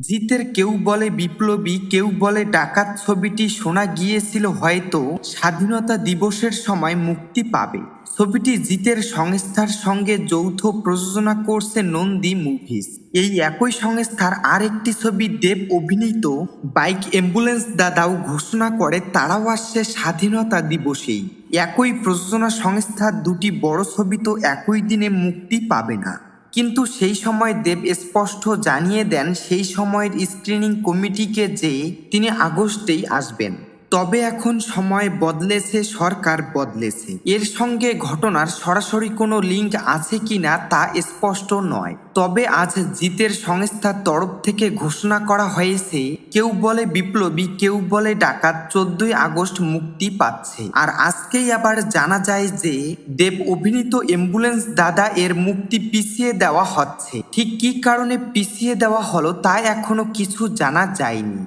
জিতের কেউ বলে বিপ্লবী, কেউ বলে ডাকাত ছবিটি শোনা গিয়েছিল হয়তো স্বাধীনতা দিবসের সময় মুক্তি পাবে। ছবিটি জিতের সংস্থার সঙ্গে যৌথ প্রযোজনা করছে নন্দী মুভিজ। এই একই সংস্থার আরেকটি ছবি দেব অভিনীত বাইক অ্যাম্বুলেন্স দাদাও ঘোষণা করে তারাও আসছে স্বাধীনতা দিবসেই। একই প্রযোজনা সংস্থার দুটি বড় ছবি তো একই দিনে মুক্তি পাবে না, কিন্তু সেই সময় দেব স্পষ্ট জানিয়ে দেন সেই সময়ের স্ক্রিনিং কমিটিকে যে তিনি আগস্টেই আসবেন। তবে এখন সময় বদলেছে, সরকার বদলেছে, এর সঙ্গে ঘটনার সরাসরি কোনো লিঙ্ক আছে কিনা তা স্পষ্ট নয়। তবে আজ জিতের সংস্থার তরফ থেকে ঘোষণা করা হয়েছে, কেউ বলে বিপ্লবী, কেউ বলে ডাকাত 14ই আগস্ট মুক্তি পাচ্ছে। আর আজকেই আবার জানা যায় যে দেব অভিনীত অ্যাম্বুলেন্স দাদা এর মুক্তি পিছিয়ে দেওয়া হচ্ছে। ঠিক কী কারণে পিছিয়ে দেওয়া হলো তা এখনো কিছু জানা যায়নি।